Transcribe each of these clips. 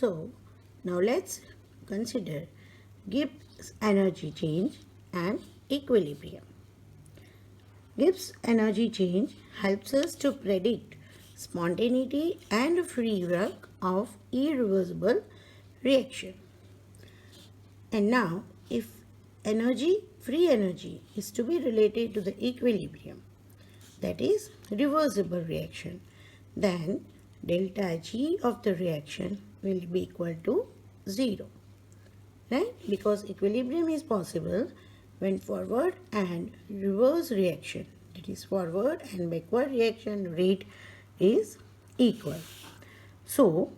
So now let's consider Gibbs energy change and equilibrium. Gibbs energy change helps us to predict spontaneity and free work of irreversible reaction. And now, if free energy is to be related to the equilibrium, that is reversible reaction, then delta G of the reaction will be equal to 0. Right? Because equilibrium is possible when forward and reverse reaction, that is forward and backward reaction rate is equal. So,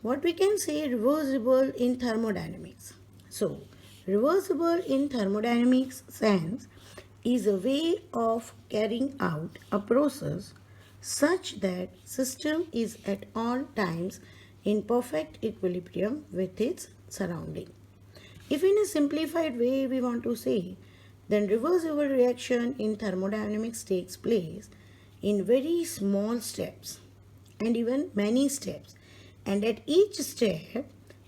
what we can say reversible in thermodynamics. So, reversible in thermodynamics sense is a way of carrying out a process such that system is at all times in perfect equilibrium with its surrounding. If in a simplified way we want to say, then reversible reaction in thermodynamics takes place in very small steps and even many steps, and at each step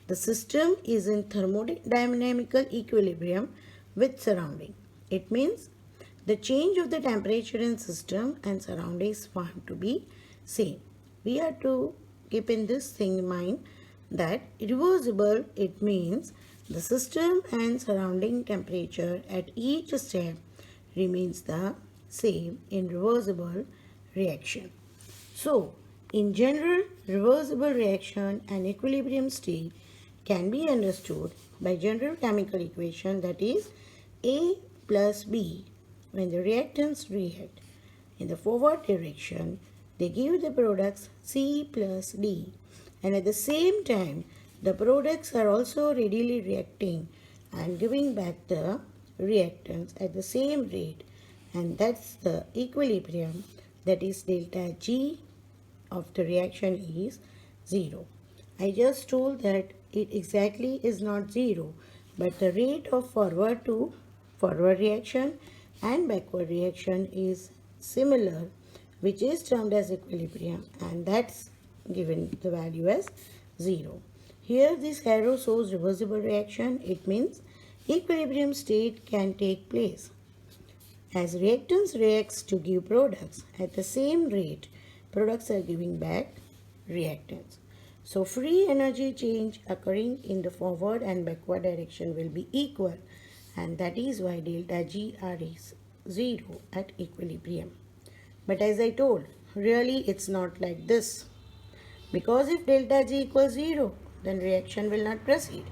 the system is in thermodynamical equilibrium with surrounding. It means the change of the temperature in system and surroundings found to be same. We have to keep in this thing in mind that reversible, it means the system and surrounding temperature at each step remains the same in reversible reaction. So, in general, reversible reaction and equilibrium state can be understood by general chemical equation, that is A plus B. When the reactants react in the forward direction, they give the products C plus D, and at the same time the products are also readily reacting and giving back the reactants at the same rate, and that's the equilibrium, that is delta G of the reaction is 0. I just told that it exactly is not 0, but the rate of forward to forward reaction and backward reaction is similar, which is termed as equilibrium, and that's given the value as 0. Here this arrow shows reversible reaction. It means equilibrium state can take place as reactants reacts to give products at the same rate. Products are giving back reactants. So free energy change occurring in the forward and backward direction will be equal, and that is why delta GR is 0 at equilibrium. But as I told, really it's not like this. Because if delta G equals 0, then reaction will not proceed.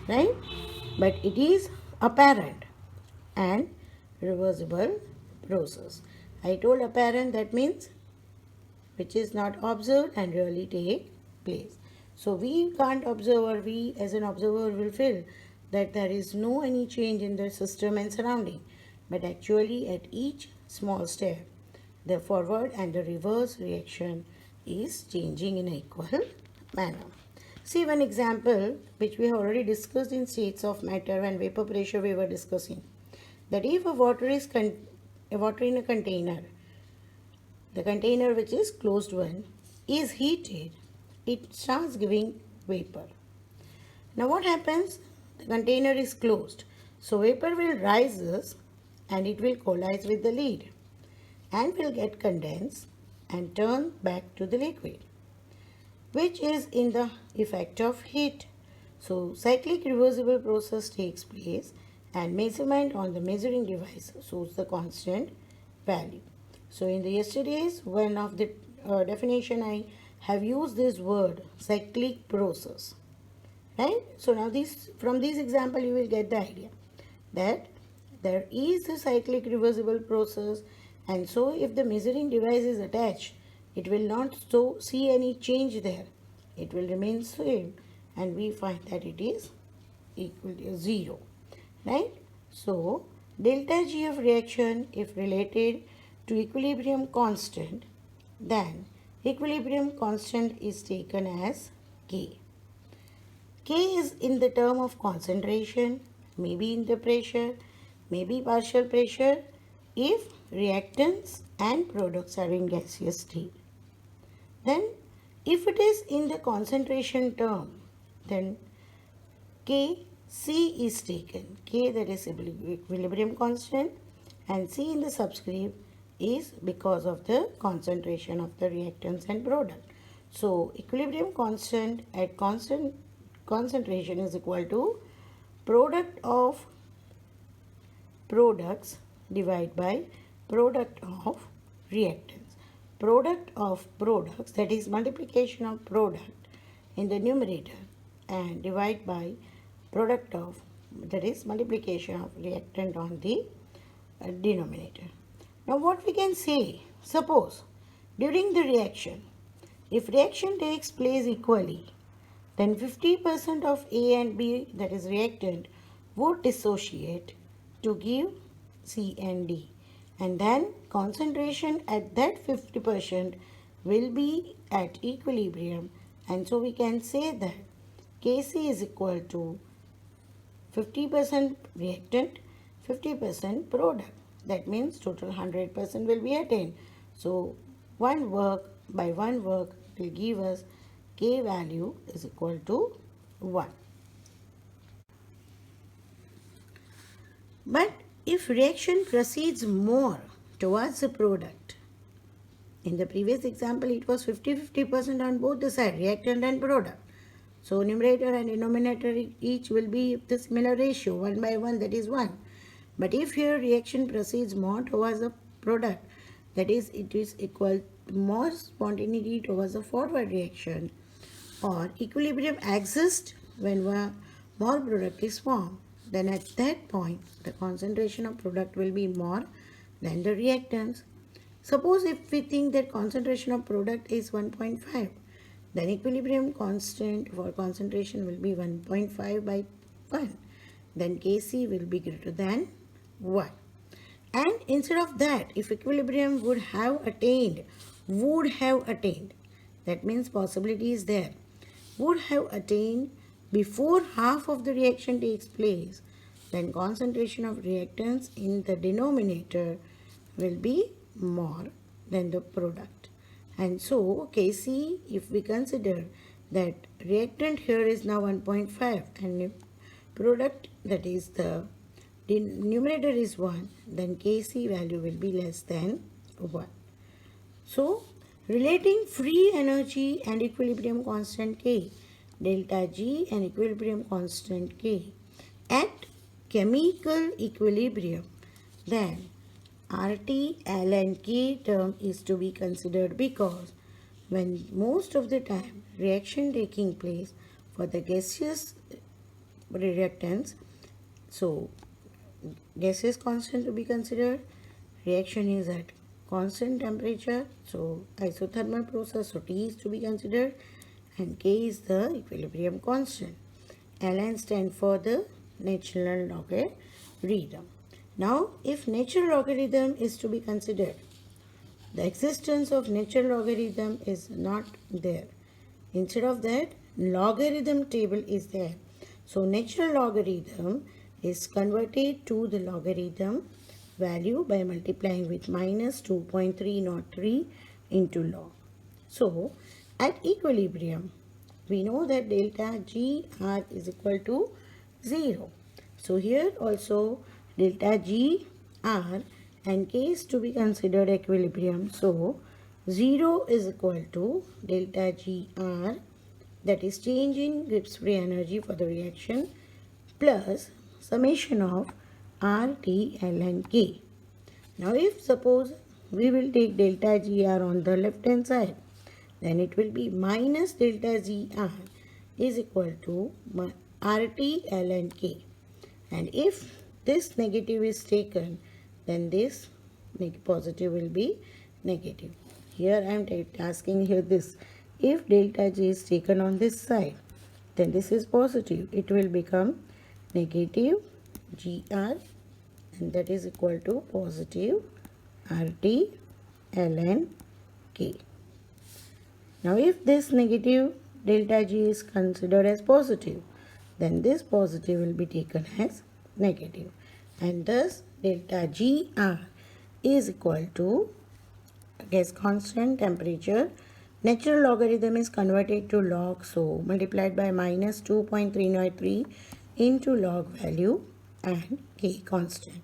Right? But it is apparent and reversible process. I told apparent, that means which is not observed and really take place. So we can't observe, or we as an observer will feel that there is no any change in the system and surrounding, but actually at each small step the forward and the reverse reaction is changing in an equal manner. See one example which we have already discussed in states of matter when vapor pressure we were discussing, that if a water in a container, the container which is closed one is heated, it starts giving vapor. Now what happens? The container is closed, so vapor will rises and it will collide with the lid and will get condensed and turn back to the liquid, which is in the effect of heat. So cyclic reversible process takes place and measurement on the measuring device shows the constant value. So in the yesterday's one of the definition I have used this word cyclic process. Right? So now from this example you will get the idea that there is a cyclic reversible process, and so if the measuring device is attached, it will not see any change there. It will remain same, and we find that it is equal to 0. Right? So delta G of reaction, if related to equilibrium constant, then equilibrium constant is taken as K. K is in the term of concentration, maybe in the pressure, maybe partial pressure, if reactants and products are in gaseous state. Then If it is in the concentration term, then Kc is taken. K, that is equilibrium constant, and C in the subscript is because of the concentration of the reactants and product. So equilibrium constant at constant concentration is equal to product of products divided by product of reactants. Product of products, that is multiplication of product in the numerator, and divide by product of, that is multiplication of reactant on the denominator. Now what we can say, suppose during the reaction, if reaction takes place equally, then 50% of A and B, that is reactant, would dissociate to give C and D, and then concentration at that 50% will be at equilibrium, and so we can say that Kc is equal to 50% reactant, 50% product. That means total 100% will be attained. So one work by one work will give us K value is equal to 1. But if reaction proceeds more towards the product, in the previous example it was 50-50% on both the sides, reactant and product. So numerator and denominator each will be the similar ratio, 1 by 1, that is 1. But if here reaction proceeds more towards the product, that is it is equal to more spontaneity towards the forward reaction, or equilibrium exists when more product is formed, then at that point the concentration of product will be more than the reactants. Suppose if we think that concentration of product is 1.5, then equilibrium constant for concentration will be 1.5 by 1. Then Kc will be greater than 1. And instead of that, if equilibrium would have attained, that means possibility is there, would have attained before half of the reaction takes place, then concentration of reactants in the denominator will be more than the product. And so Kc, if we consider that reactant here is now 1.5 and product, that is the numerator is 1, then Kc value will be less than 1. So relating free energy and equilibrium constant K, delta G and equilibrium constant K at chemical equilibrium, then RT, L and K term is to be considered, because when most of the time reaction taking place for the gaseous reactants, so gaseous constant to be considered, reaction is at constant temperature, so isothermal process, so T is to be considered, and K is the equilibrium constant. Ln stand for the natural logarithm. Now, if natural logarithm is to be considered, the existence of natural logarithm is not there. Instead of that, logarithm table is there. So, natural logarithm is converted to the logarithm value by multiplying with minus 2.303 into log. So, at equilibrium, we know that delta GR is equal to 0. So, here also delta G, R and K is to be considered equilibrium. So, 0 is equal to delta G, R, that is change in Gibbs free energy for the reaction, plus summation of R, T, L and K. Now, if suppose we will take delta G, R on the left hand side, then it will be minus delta G, R is equal to R, T, L and K. And if this negative is taken, then this positive will be negative. Here I am asking here this. If delta G is taken on this side, then this is positive. It will become negative GR, and that is equal to positive RT ln K. Now if this negative delta G is considered as positive, then this positive will be taken as negative, and thus delta GR is equal to gas constant, temperature Natural logarithm is converted to log, so multiplied by minus 2.393 into log value and k constant,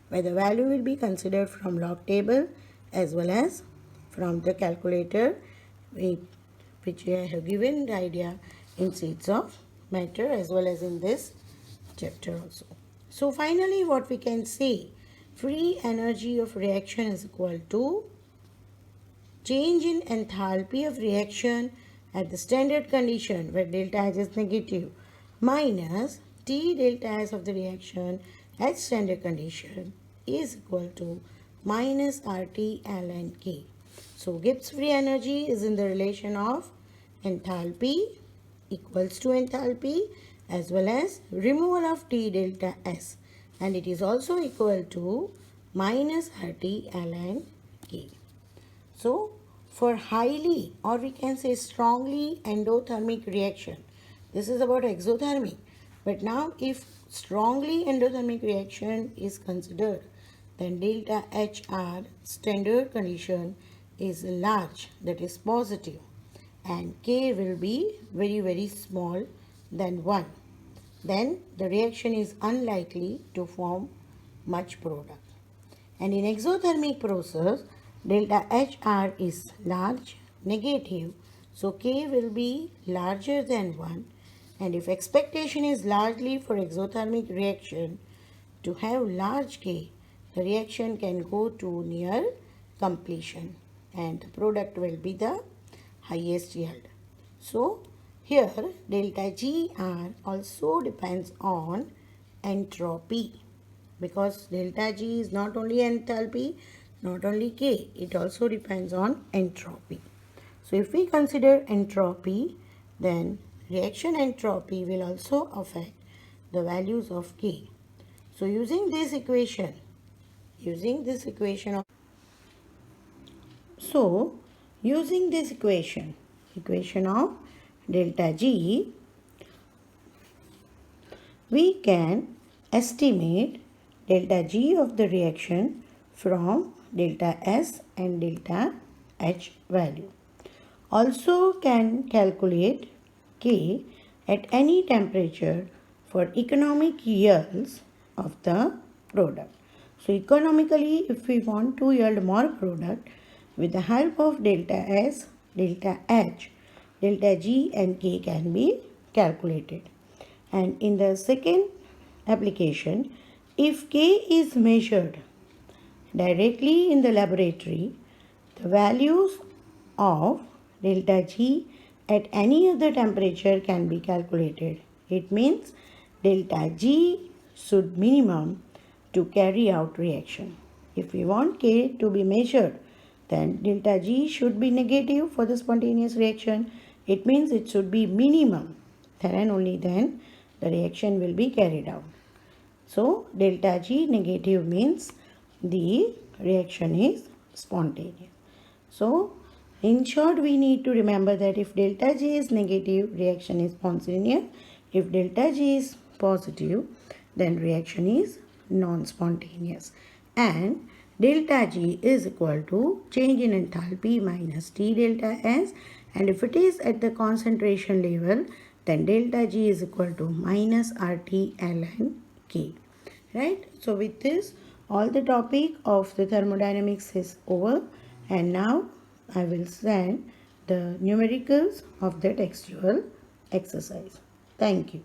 where the value will be considered from log table as well as from the calculator, which I have given the idea in Seeds of Matter as well as in this chapter also. So finally what we can say, free energy of reaction is equal to change in enthalpy of reaction at the standard condition where delta H is negative minus T delta S of the reaction at standard condition is equal to minus RT ln K. So Gibbs free energy is in the relation of enthalpy equals to enthalpy as well as removal of T delta S, and it is also equal to minus RT ln K. So, for highly or we can say strongly endothermic reaction, this is about exothermic. But now if strongly endothermic reaction is considered, then delta HR standard condition is large, that is positive, and K will be very small than 1. Then the reaction is unlikely to form much product. And in exothermic process, delta HR is large, negative, so K will be larger than 1. And if expectation is largely for exothermic reaction to have large K, the reaction can go to near completion and the product will be the highest yield. So here delta GR also depends on entropy, because delta G is not only enthalpy, not only K, it also depends on entropy. So if we consider entropy, then reaction entropy will also affect the values of K. So using this equation of delta G, we can estimate delta G of the reaction from delta S and delta H value. Also can calculate K at any temperature for economic yields of the product. So economically, if we want to yield more product, with the help of delta S, delta H, delta G and K can be calculated. And in the second application, if K is measured directly in the laboratory, the values of delta G at any other temperature can be calculated. It means delta G should minimum to carry out reaction. If we want K to be measured, then delta G should be negative for the spontaneous reaction. It means it should be minimum, then and only then the reaction will be carried out. So delta G negative means the reaction is spontaneous. So in short, we need to remember that if delta G is negative, reaction is spontaneous. If delta G is positive, then reaction is non-spontaneous. And delta G is equal to change in enthalpy minus T delta S. And if it is at the concentration level, then delta G is equal to minus RT ln K. Right? So with this, all the topic of the thermodynamics is over, and now I will send the numericals of the textual exercise. Thank you.